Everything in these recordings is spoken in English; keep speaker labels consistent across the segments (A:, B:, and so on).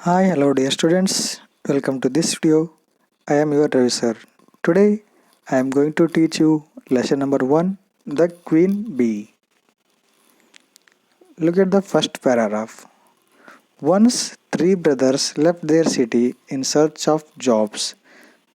A: Hi, hello dear students. Welcome to this video. I am your Ravi sir. Today I am going to teach you lesson number 1, the queen bee. Look at the first paragraph. Once three brothers left their city in search of jobs.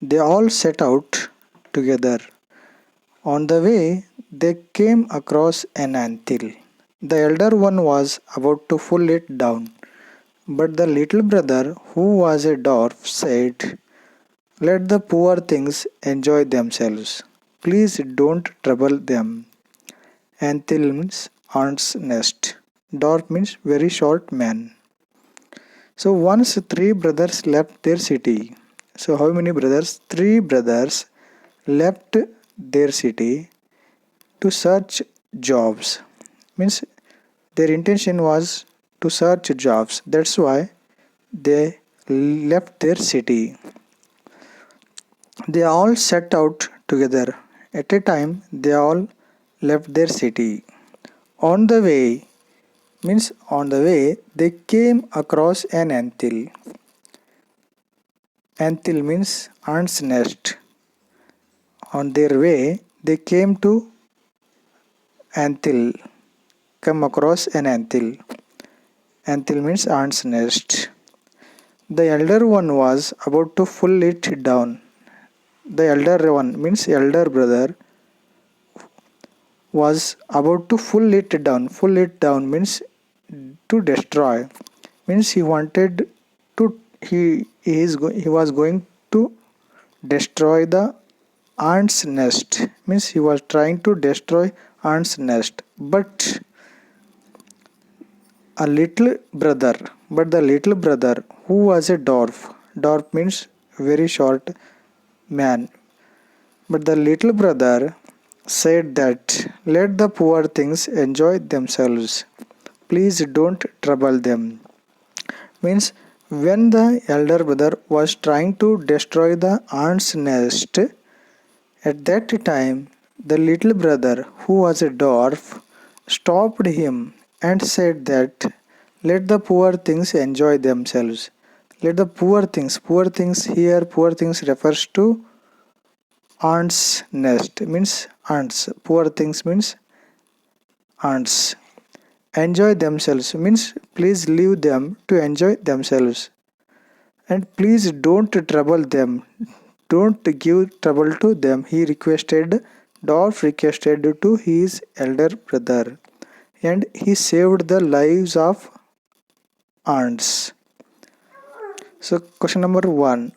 A: They all set out together. On the way, they came across an anthill. The elder one was about to pull it down, but the little brother, who was a dwarf, said, "Let the poor things enjoy themselves. Please don't trouble them." Anthill means ant's nest. Dwarf means very short man. So once three brothers left their city. So how many brothers? Three brothers left their city to search jobs. Means their intention was to search jobs. That's why they left their city. They all set out together. At a time, they all left their city. On the way, means on the way, they came across an anthill. Anthill means ant's nest. On their way, they came to anthill. Come across an anthill. Anthill means ant's nest. The elder one was about to pull it down. The elder one means elder brother was about to pull it down. Pull it down means to destroy. Means he wanted to he was going to destroy the ant's nest. Means he was trying to destroy ant's nest. But the little brother who was a dwarf means very short man. But the little brother said that let the poor things enjoy themselves. Please don't trouble them. Means when the elder brother was trying to destroy the ant's nest, at that time the little brother, who was a dwarf, stopped him and said that let the poor things enjoy themselves. Let the poor things here, poor things refers to ants nest, means ants. Poor things means ants. Enjoy themselves means please leave them to enjoy themselves. And please don't trouble them. Don't give trouble to them. Dwarf requested to his elder brother. And he saved the lives of ants. So question number 1.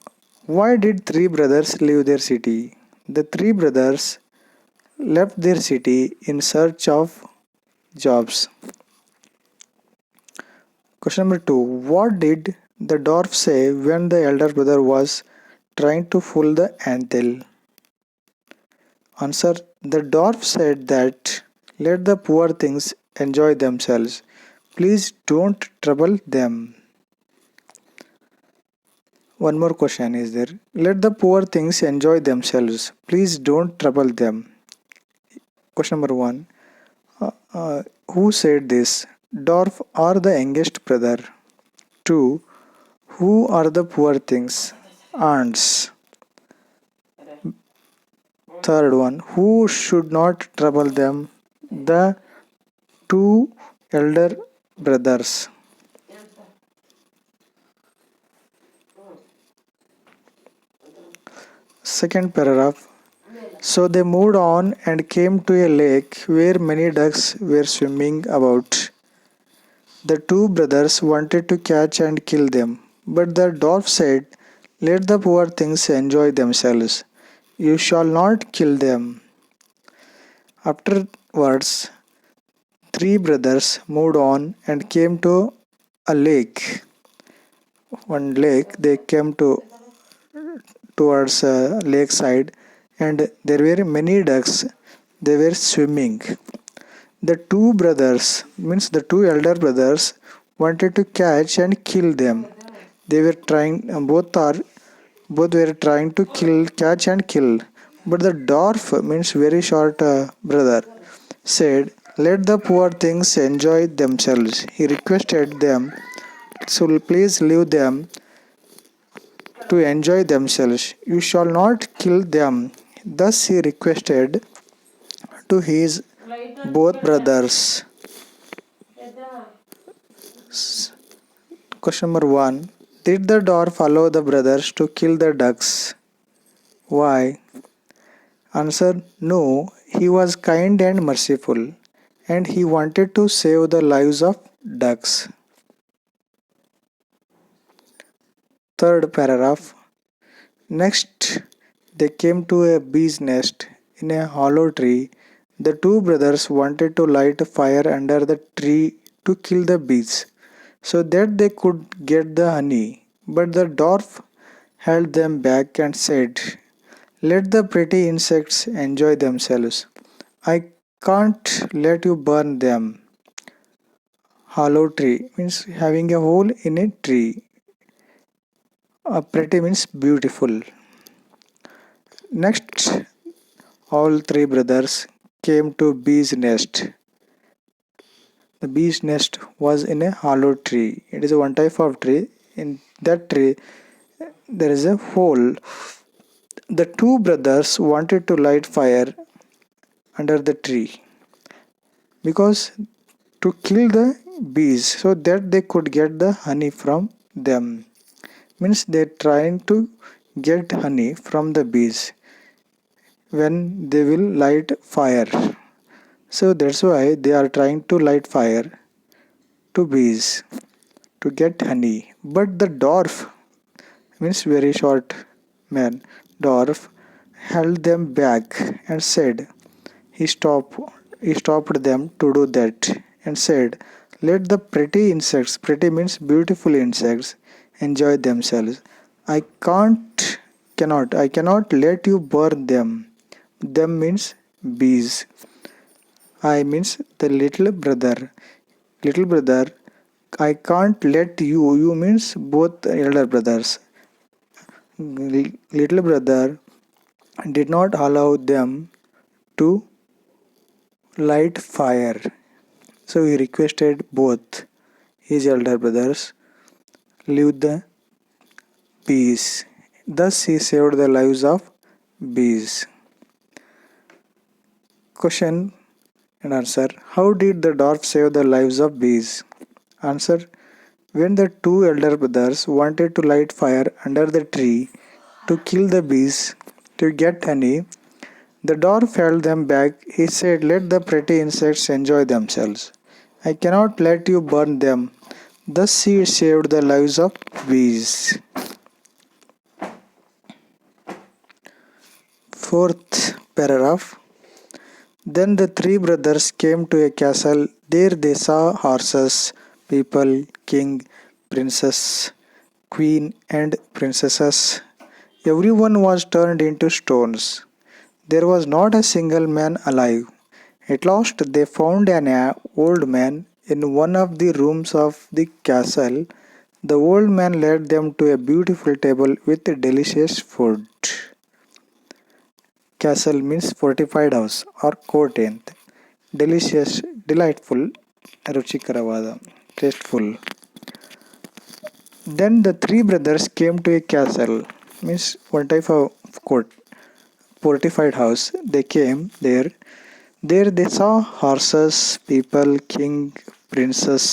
A: Why did three brothers leave their city? The three brothers left their city in search of jobs. Question number 2. What did the dwarf say when the elder brother was trying to pull the anthill? Answer. The dwarf said that let the poor things enjoy themselves. Please don't trouble them. One more question is there. Let the poor things enjoy themselves. Please don't trouble them. Question number 1. Who said this? Dwarf or the youngest brother? 2. Who are the poor things? Ants. Third one. Who should not trouble them? The two elder brothers. Second paragraph. So they moved on and came to a lake where many ducks were swimming about. The two brothers wanted to catch and kill them, but the dwarf said, let the poor things enjoy themselves. You shall not kill them. Afterwards, three brothers moved on and came to a lake. One lake, they came towards a lakeside, and there were many ducks. They were swimming. The two brothers, means the two elder brothers, wanted to catch and kill them. They were trying, both were trying to catch and kill. But the dwarf, means very short brother, said, "Let the poor things enjoy themselves." He requested them So please leave them to enjoy themselves. You shall not kill them. Thus he requested to his both brothers. Question number 1. Did the dwarf allow the brothers to kill the ducks? Why? Answer: no, he was kind and merciful, and he wanted to save the lives of ducks. Third paragraph. Next, they came to a bee's nest in a hollow tree. The two brothers wanted to light a fire under the tree to kill the bees so that they could get the honey. But the dwarf held them back and said, let the pretty insects enjoy themselves. I can't let you burn them. Hollow tree means having a hole in a tree. Pretty means beautiful. Next, all three brothers came to bee's nest. The bee's nest was in a hollow tree. It is a one type of tree. In that tree, there is a hole. The two brothers wanted to light fire under the tree because to kill the bees so that they could get the honey from them. Means they're trying to get honey from the bees when they will light fire. So that's why they are trying to light fire to bees to get honey. But the dwarf means very short man dwarf held them back and said he stopped he stopped them to do that and said, let the pretty insects, pretty means beautiful insects, enjoy themselves. I cannot let you burn them. Them means bees. I means the little brother. Little brother, I can't let you. You means both elder brothers. Little brother did not allow them to light fire. So he requested both his elder brothers leave the bees. Thus he saved the lives of bees. Question and answer. How did the dwarf save the lives of bees? Answer. When the two elder brothers wanted to light fire under the tree to kill the bees to get honey, the dwarf held them back. He said, let the pretty insects enjoy themselves. I cannot let you burn them. Thus he saved the lives of bees. Fourth paragraph. Then the three brothers came to a castle. There they saw horses, people, king, princess, queen, and princesses. Everyone was turned into stones. There was not a single man alive. At last they found an old man in one of the rooms of the castle. The old man led them to a beautiful table with delicious food. Castle means fortified house or court ಅಂತ. Delicious, delightful, ರುಚಿಕರವಾದ, tasteful. Then the three brothers came to a castle, means one type of court, fortified house. They came there. There they saw horses, people, king, princess,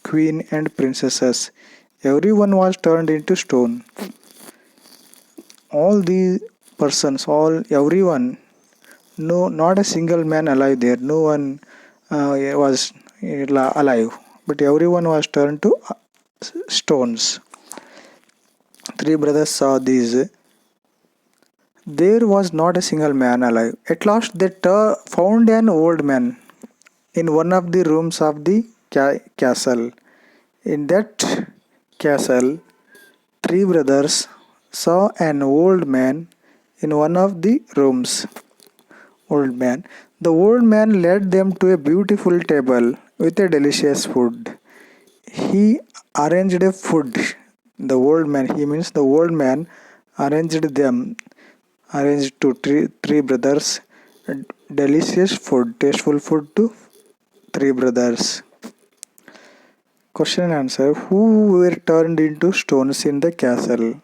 A: queen, and princesses. Everyone was turned into stone. All the persons, everyone, no, not a single man alive there. No one was alive, but everyone was turned to stones. Three brothers saw these. There was not a single man alive. At last they found an old man in one of the rooms of the castle. In that castle, three brothers saw an old man in one of the rooms. Old man. The old man led them to a beautiful table with a delicious food. He arranged a food. The old man, he means the old man arranged to three brothers delicious food, tasteful food to three brothers. Question and answer. Who were turned into stones in the castle?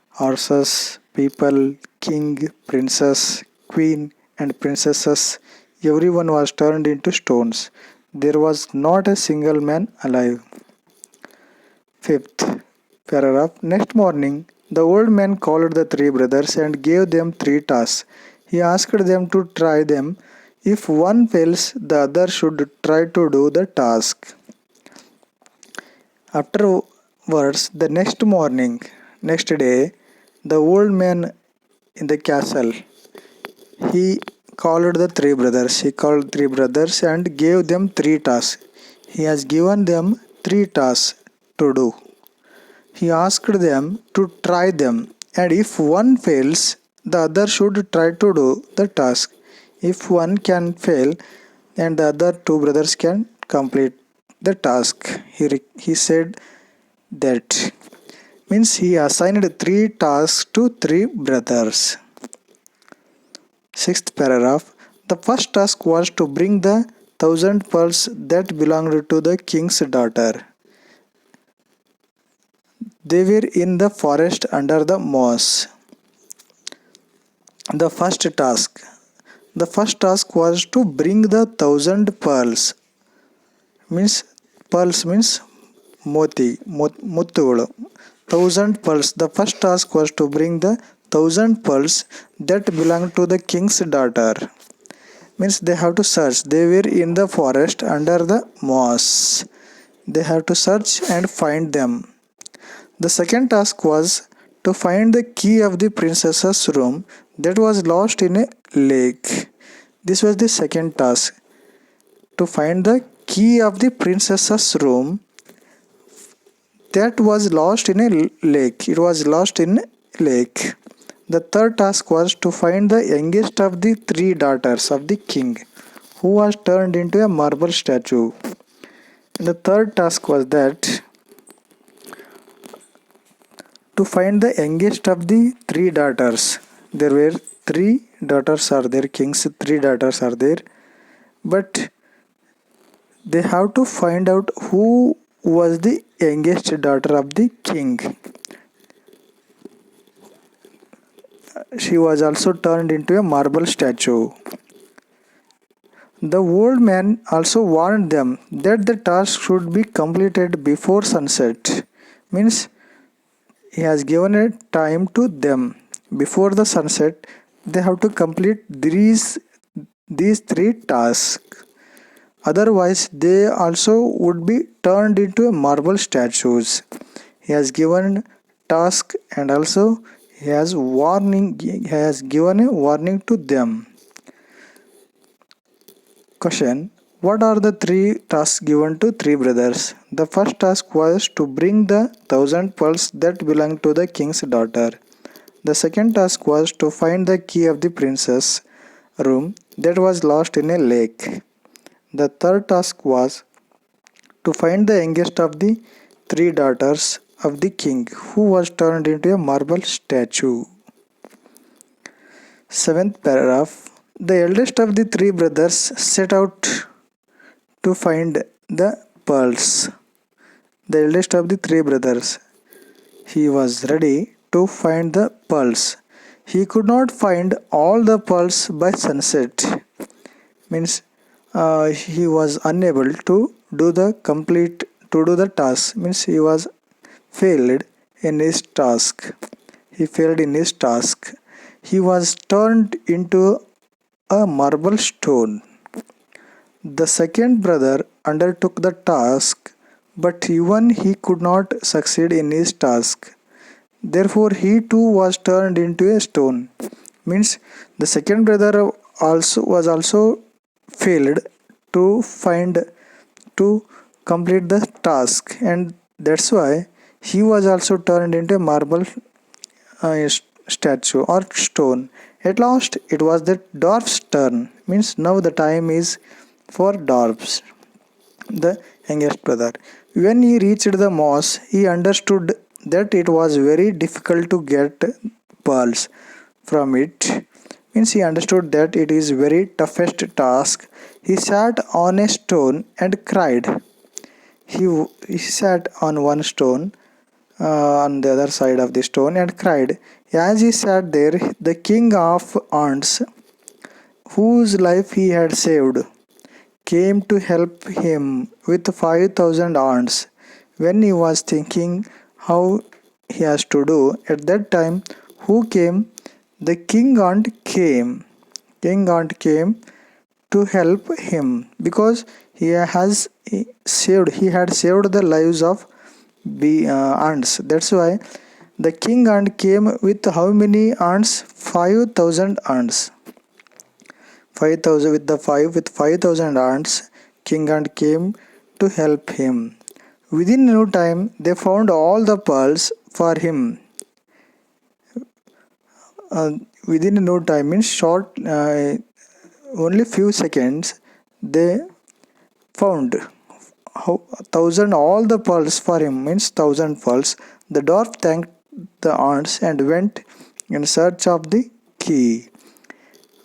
A: Horses, people, king, princess, queen, and princesses. Everyone was turned into stones. There was not a single man alive. Fifth paragraph. Next morning, the old man called the three brothers and gave them three tasks. He asked them to try them. If one fails, the other should try to do the task. Afterwards, the next day, the old man in the castle, he called the three brothers. He called three brothers and gave them three tasks. He has given them three tasks to do. He asked them to try them, and if one fails, the other should try to do the task. If one can fail, and the other two brothers can complete the task. He said that means he assigned three tasks to three brothers. Sixth paragraph. The first task was to bring the 1,000 pearls that belonged to the king's daughter. They were in the forest under the moss. The first task. The first task was to bring the 1,000 pearls. Pearls means moti, muttugulu. 1,000 pearls. The first task was to bring the 1,000 pearls that belonged to the king's daughter. Means they have to search. They were in the forest under the moss. They have to search and find them. The second task was to find the key of the princess's room that was lost in a lake. This was the second task. To find the key of the princess's room that was lost in a lake. It was lost in a lake. The third task was to find the youngest of the three daughters of the king, who was turned into a marble statue. And the third task was that to find the youngest of the three daughters. There were three daughters are there, king's three daughters are there, but they have to find out who was the youngest daughter of the king. She was also turned into a marble statue. The old man also warned them that the task should be completed before sunset. Means he has given a time to them. Before the sunset, they have to complete these three tasks. Otherwise, they also would be turned into marble statues. He has given task and also he has given a warning to them. Question. What are the three tasks given to three brothers? The first task was to bring the 1,000 pearls that belonged to the king's daughter. The second task was to find the key of the princess' room that was lost in a lake. The third task was to find the youngest of the three daughters of the king, who was turned into a marble statue. Seventh paragraph. The eldest of the three brothers set out to find the pearls. The eldest of the three brothers, he was ready to find the pearls. He could not find all the pearls by sunset. Means he was unable to do the task. Means he was failed in his task. He failed in his task. He was turned into a marble stone. The second brother undertook the task, but even he could not succeed in his task. Therefore, he too was turned into a stone. Means the second brother was also failed to complete the task, and that's why he was also turned into a marble statue or stone. At last, it was the dwarf's turn. Means now the time is for dwarfs, the youngest brother. When he reached the moss, he understood that it was very difficult to get pearls from it. Means he understood that it is very toughest task. He sat on a stone and cried. He sat on one stone, on the other side of the stone, and cried. As he sat there, the king of ants, whose life he had saved, came to help him with 5,000 ants. When he was thinking how he has to do, at that time, who came? The king ant came. King ant came to help him because he had saved the lives of ants. That's why the king ant came with how many ants? 5,000 ants. 5,000 with 5,000 ants, king ant came to help him. Within no time, they found all the pearls for him. Uh, Within no time means short, only few seconds, they found how thousand all the pearls for him means thousand pearls. The dwarf thanked the ants and went in search of the key.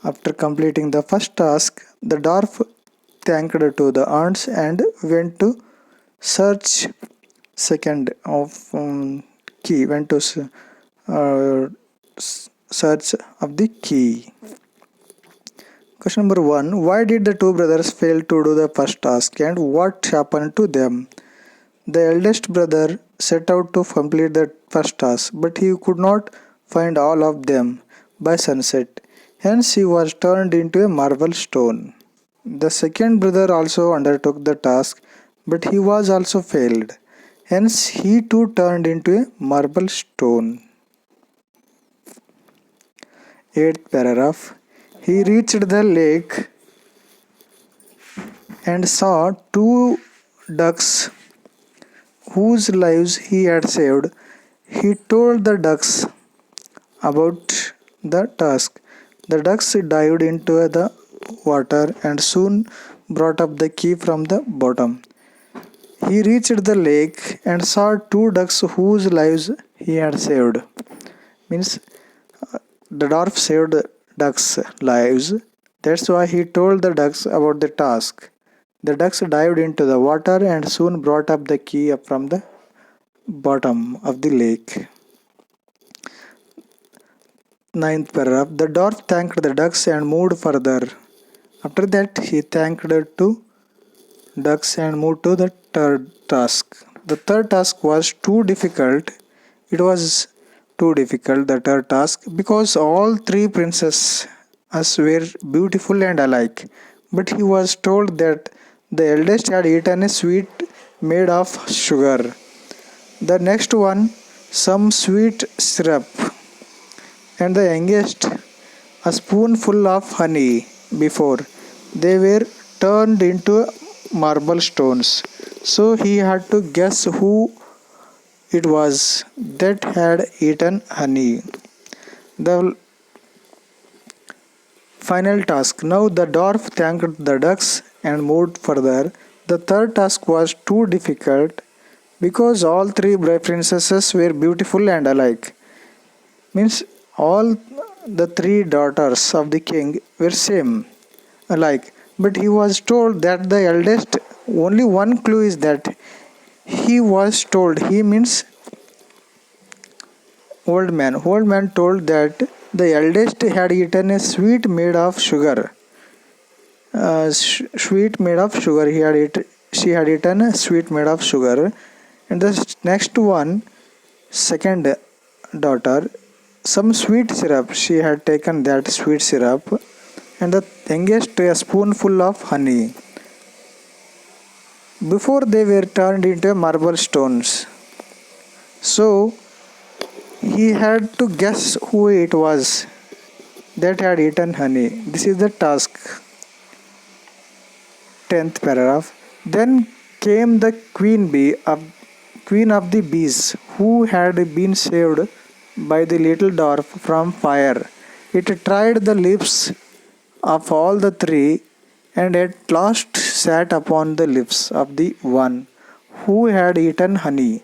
A: After completing the first task, the dwarf thanked to the ants and went to search second of key. Went to search of the key. Question number 1. Why did the two brothers fail to do the first task and what happened to them? The eldest brother set out to complete the first task, but he could not find all of them by sunset. Hence, he was turned into a marble stone. The second brother also undertook the task, but he was also failed. Hence, he too turned into a marble stone. 8th paragraph. He reached the lake and saw two ducks whose lives he had saved. He told the ducks about the task. The ducks dived into the water and soon brought up the key from the bottom. He reached the lake and saw two ducks whose lives he had saved. Means the dwarf saved ducks' lives. That's why he told the ducks about the task. The ducks dived into the water and soon brought up the key from the bottom of the lake. 9th paragraph. The dwarf thanked the ducks and moved further. After that, he thanked the two ducks and moved to the third task. The third task was too difficult. It was too difficult, the third task, because all three princesses were beautiful and alike. But he was told that the eldest had eaten a sweet made of sugar. The next one, some sweet syrup, and the youngest, a spoonful of honey. Before they were turned into marble stones. So he had to guess who it was that had eaten honey. The final task. Now the dwarf thanked the ducks and moved further. The third task was too difficult because all three princesses were beautiful and alike. Means all the three daughters of the king were same, alike. But he was told that the eldest, only one clue is that he was told, he means old man. Old man told that the eldest had eaten a sweet made of sugar. Sweet made of sugar. She had eaten a sweet made of sugar. And the next one, second daughter, some sweet syrup. She had taken that sweet syrup. And the youngest, a spoonful of honey. Before they were turned into marble stones. So he had to guess who it was that had eaten honey. This is the task. 10th paragraph. Then came the queen of the bees, who had been saved by the little dwarf from fire. It tried the lips of all the three and at last sat upon the lips of the one who had eaten honey.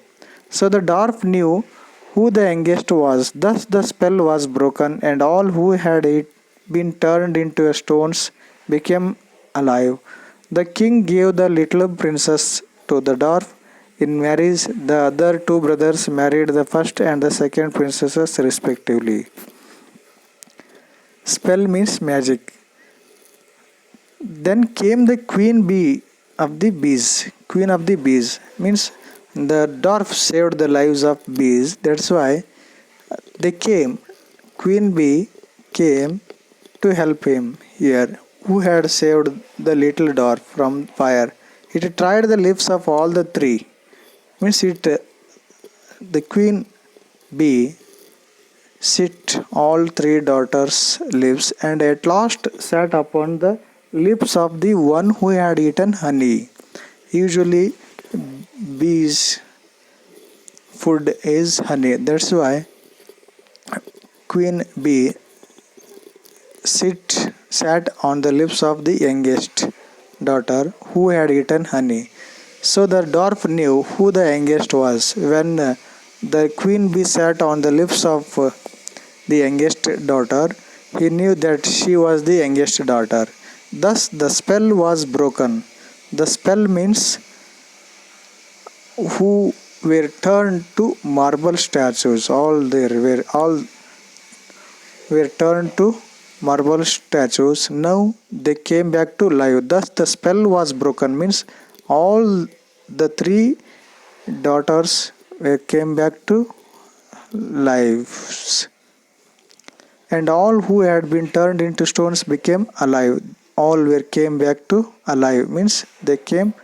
A: So the dwarf knew who the youngest was. Thus the spell was broken, and all who had been turned into stones became alive. The king gave the little princess to the dwarf. In marriage, the other two brothers married the first and the second princesses respectively. Spell means magic. Then came the queen bee of the bees. Queen of the bees means the dwarf saved the lives of bees. That's why they came. Queen bee came to help him here, who had saved the little dwarf from fire. It tried the lips of all the three. Means the queen bee sit all three daughters' lips and at last sat upon the lips of the one who had eaten honey. Usually, bees' food is honey. That's why queen bee sat on the lips of the youngest daughter who had eaten honey. So the dwarf knew who the youngest was. When the queen bee sat on the lips of the youngest daughter, he knew that she was the youngest daughter. Thus the spell was broken. The spell means who were turned to marble statues. All were turned to marble statues. Now they came back to life. Thus the spell was broken. Means all the three daughters came back to lives. And all who had been turned into stones became alive. All were came back to alive. Means they came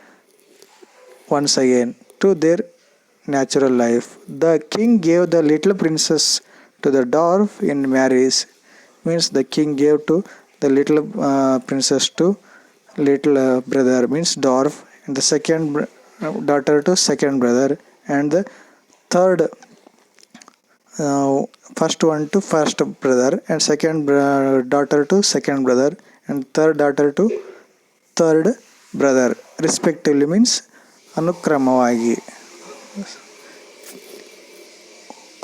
A: once again to their natural life. The king gave the little princess to the dwarf in marriage. Means the king gave to the little princess to little brother, means dwarf, and the second daughter to second brother, and the third first one to first brother, and second daughter to second brother, and third daughter to third brother respectively. Means ಅನುಕ್ರಮವಾಗಿ.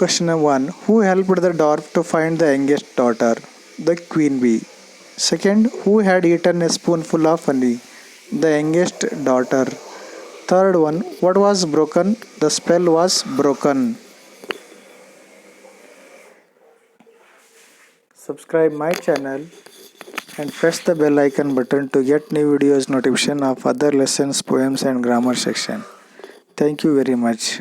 A: Question number 1. Who helped the dwarf to find the youngest daughter? The queen bee. Second, who had eaten a spoonful of honey? The youngest daughter. Third one, what was broken? The spell was broken. Subscribe my channel and press the bell icon button to get new videos notification of other lessons, poems and grammar section. Thank you very much.